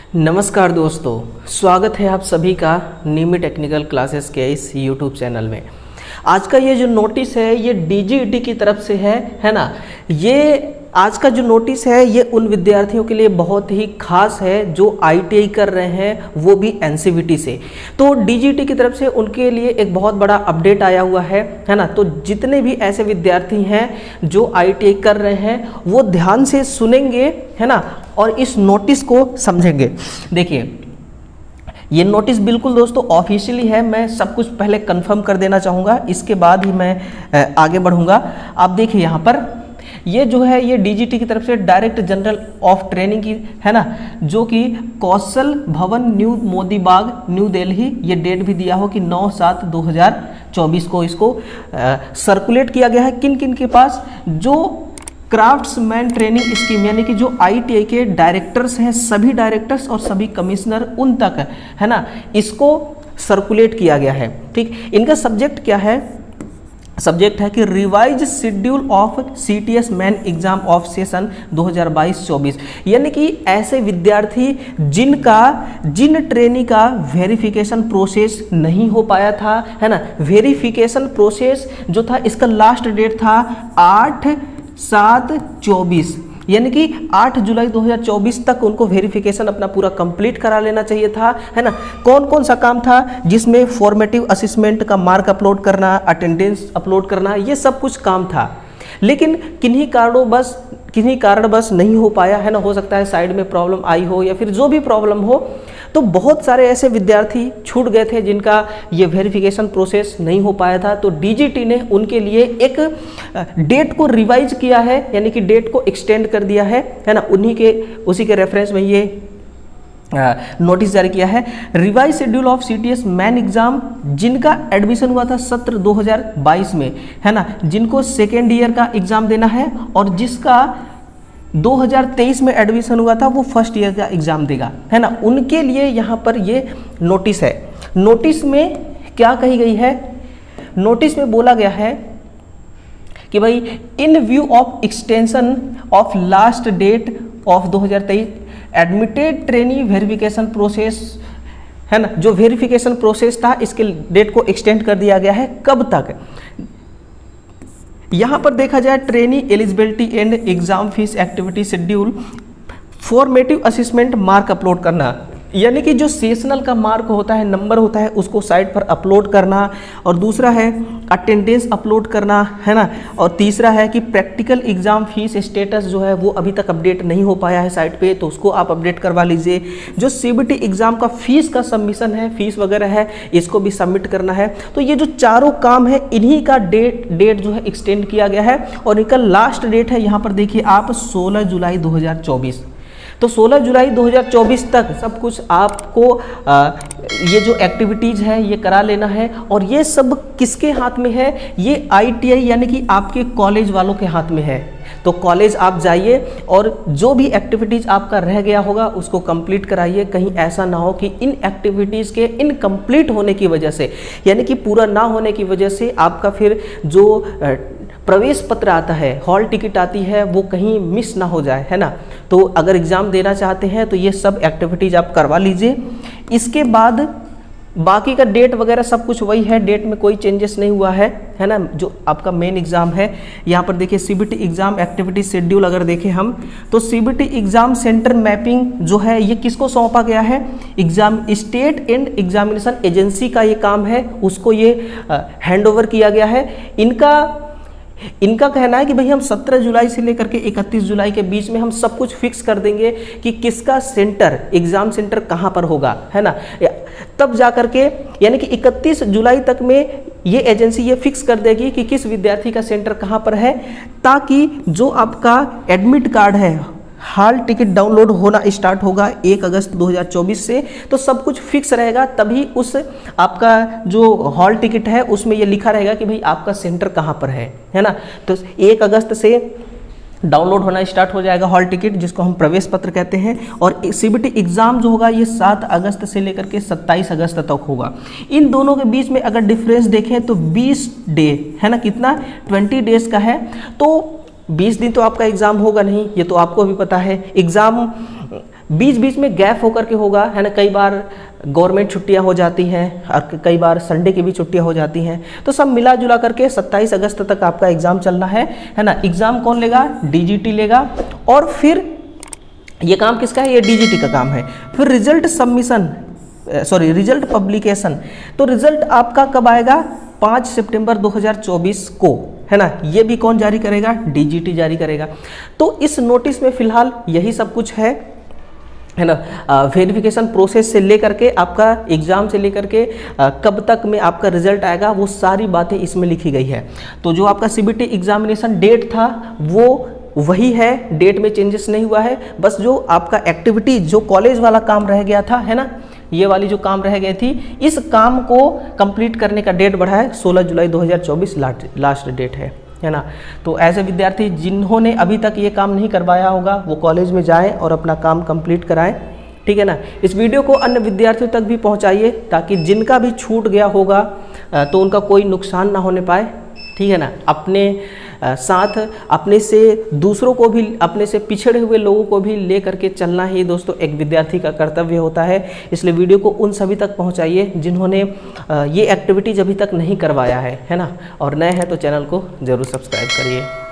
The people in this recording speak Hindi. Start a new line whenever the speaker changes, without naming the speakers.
नमस्कार दोस्तों, स्वागत है आप सभी का निमी टेक्निकल क्लासेस के इस यूट्यूब चैनल में। आज का ये जो नोटिस है ये डीजीईटी की तरफ से है ना। ये आज का जो नोटिस है ये उन विद्यार्थियों के लिए बहुत ही खास है जो आईटीआई कर रहे हैं, वो भी एनसीवीटी से। तो डीजीईटी की तरफ से उनके लिए एक बहुत बड़ा अपडेट आया हुआ है ना। तो जितने भी ऐसे विद्यार्थी हैं जो आईटीआई कर रहे हैं वो ध्यान से सुनेंगे, है ना, और इस नोटिस को समझेंगे। देखिए, ये नोटिस बिल्कुल दोस्तों ऑफिशियली है। मैं सब कुछ पहले कंफर्म कर देना चाहूँगा, इसके बाद ही मैं आगे बढ़ूँगा। आप देखिए यहाँ पर ये जो है ये डीजीटी की तरफ से डायरेक्टर जनरल ऑफ ट्रेनिंग की है ना, जो कि कौशल भवन न्यू मोदी बाग न्यू दिल्ली, ये डेट भी दिया हो कि 9/7/2024 को इसको सर्कुलेट किया गया है। किन किन के पास? जो क्राफ्ट्समैन ट्रेनिंग स्कीम यानी कि जो आईटीआई के डायरेक्टर्स हैं, सभी डायरेक्टर्स और सभी कमिश्नर उन तक है ना, इसको सर्कुलेट किया गया है। ठीक, इनका सब्जेक्ट क्या है? सब्जेक्ट है कि revise schedule of CTS main exam of session 2022-24, यानी कि ऐसे विद्यार्थी जिन ट्रेनी का वेरिफिकेशन प्रोसेस नहीं हो पाया था, है ना। वेरिफिकेशन प्रोसेस जो था इसका लास्ट डेट था 8/7/24, यानी कि 8 जुलाई 2024 तक उनको वेरिफिकेशन अपना पूरा कंप्लीट करा लेना चाहिए था, है ना। कौन कौन सा काम था? जिसमें फॉर्मेटिव असेसमेंट का मार्क अपलोड करना, अटेंडेंस अपलोड करना, ये सब कुछ काम था। लेकिन किन्हीं कारणवश नहीं हो पाया, है ना। हो सकता है साइड में प्रॉब्लम आई हो या फिर जो भी प्रॉब्लम हो, तो बहुत सारे ऐसे विद्यार्थी छूट गए थे जिनका ये वेरिफिकेशन प्रोसेस नहीं हो पाया था। तो डीजीटी ने उनके लिए एक डेट को रिवाइज किया है, यानी कि डेट को एक्सटेंड कर दिया है ना। उसी के रेफरेंस में ये नोटिस जारी किया है। Revise schedule of CTS man exam, जिनका एडमिशन हुआ था सत्र 2022 में, है ना, जिनको सेकेंड ईयर का एग्जाम देना है, और जिसका 2023 में एडमिशन हुआ था वो फर्स्ट ईयर का एग्जाम देगा, है ना। उनके लिए यहाँ पर ये नोटिस है। नोटिस में क्या कही गई है? नोटिस में बोला गया है कि भाई in view of extension of last date of 2023 admitted trainee verification process, है ना, जो वेरिफिकेशन प्रोसेस था इसके डेट को एक्सटेंड कर दिया गया है। कब तक? यहां पर देखा जाए trainee eligibility and exam fees activity schedule, formative assessment mark upload करना, यानी कि जो सेशनल का मार्क होता है, नंबर होता है, उसको साइट पर अपलोड करना, और दूसरा है अटेंडेंस अपलोड करना, है ना, और तीसरा है कि प्रैक्टिकल एग्जाम फीस स्टेटस जो है वो अभी तक अपडेट नहीं हो पाया है साइट पे, तो उसको आप अपडेट करवा लीजिए। जो सीबीटी एग्जाम का फीस का सबमिशन है, फीस वगैरह है, इसको भी सबमिट करना है। तो ये जो चारों काम है इन्हीं का डेट जो है एक्सटेंड किया गया है, और इनका लास्ट डेट है यहाँ पर देखिए आप 16 जुलाई 2024। तो 16 जुलाई 2024 तक सब कुछ आपको ये जो एक्टिविटीज़ है ये करा लेना है। और ये सब किसके हाथ में है? ये आईटीआई यानी कि आपके कॉलेज वालों के हाथ में है। तो कॉलेज आप जाइए और जो भी एक्टिविटीज़ आपका रह गया होगा उसको कंप्लीट कराइए। कहीं ऐसा ना हो कि इन एक्टिविटीज़ के इनकम्प्लीट होने की वजह से, यानी कि पूरा ना होने की वजह से आपका फिर जो प्रवेश पत्र आता है, हॉल टिकट आती है, वो कहीं मिस ना हो जाए, है ना। तो अगर एग्ज़ाम देना चाहते हैं तो ये सब एक्टिविटीज़ आप करवा लीजिए। इसके बाद बाकी का डेट वगैरह सब कुछ वही है, डेट में कोई चेंजेस नहीं हुआ है ना। जो आपका मेन एग्ज़ाम है, यहाँ पर देखिए सीबीटी एग्ज़ाम एक्टिविटी शेड्यूल अगर देखें हम, तो सीबीटी एग्ज़ाम सेंटर मैपिंग जो है ये किसको सौंपा गया है? Exam state and examination agency का ये काम है, उसको ये हैंडओवर किया गया है। इनका कहना है कि भाई हम 17 जुलाई से लेकर के 31 जुलाई के बीच में हम सब कुछ फिक्स कर देंगे कि किसका सेंटर, एग्ज़ाम सेंटर कहाँ पर होगा, है ना। तब जा करके यानी कि 31 जुलाई तक में ये एजेंसी ये फिक्स कर देगी कि किस विद्यार्थी का सेंटर कहाँ पर है, ताकि जो आपका एडमिट कार्ड है, हॉल टिकट डाउनलोड होना स्टार्ट होगा 1 अगस्त 2024 से, तो सब कुछ फिक्स रहेगा। तभी उस आपका जो हॉल टिकट है उसमें ये लिखा रहेगा कि भाई आपका सेंटर कहाँ पर है ना। तो 1 अगस्त से डाउनलोड होना स्टार्ट हो जाएगा हॉल टिकट, जिसको हम प्रवेश पत्र कहते हैं। और सीबीटी एग्ज़ाम जो होगा ये 7 अगस्त से लेकर के 27 अगस्त तक होगा। इन दोनों के बीच में अगर डिफरेंस देखें तो 20 डे है ना, कितना 20 डेज का है। तो 20 दिन तो आपका एग्ज़ाम होगा नहीं, ये तो आपको भी पता है। एग्ज़ाम बीच बीच में गैप होकर के होगा, है ना। कई बार गवर्नमेंट छुट्टियां हो जाती हैं और कई बार संडे की भी छुट्टियां हो जाती हैं, तो सब मिला जुला करके 27 अगस्त तक आपका एग्ज़ाम चलना है ना। एग्ज़ाम कौन लेगा? डीजीटी लेगा। और फिर ये काम किसका है? ये डीजीटी का काम है। फिर result submission, sorry result publication, तो रिजल्ट आपका कब आएगा? 5 सितंबर 2024 को, है ना। ये भी कौन जारी करेगा? डीजीटी जारी करेगा। तो इस नोटिस में फिलहाल यही सब कुछ है ना। वेरिफिकेशन प्रोसेस से लेकर के आपका एग्ज़ाम से लेकर के कब तक में आपका रिजल्ट आएगा, वो सारी बातें इसमें लिखी गई है। तो जो आपका सीबीटी एग्जामिनेशन डेट था वो वही है, डेट में चेंजेस नहीं हुआ है। बस जो आपका एक्टिविटी, जो कॉलेज वाला काम रह गया था, है ना, ये वाली जो काम रह गई थी, इस काम को कंप्लीट करने का डेट बढ़ा है। 16 जुलाई 2024 लास्ट डेट है ना। तो ऐसे विद्यार्थी जिन्होंने अभी तक ये काम नहीं करवाया होगा वो कॉलेज में जाएं और अपना काम कंप्लीट कराएं, ठीक है ना। इस वीडियो को अन्य विद्यार्थियों तक भी पहुंचाइए ताकि जिनका भी छूट गया होगा तो उनका कोई नुकसान ना होने पाए, ठीक है ना। अपने साथ अपने से दूसरों को भी, अपने से पिछड़े हुए लोगों को भी ले करके चलना ही दोस्तों एक विद्यार्थी का कर्तव्य होता है। इसलिए वीडियो को उन सभी तक पहुंचाइए जिन्होंने ये एक्टिविटीज़ अभी तक नहीं करवाया है ना। और नए हैं तो चैनल को ज़रूर सब्सक्राइब करिए।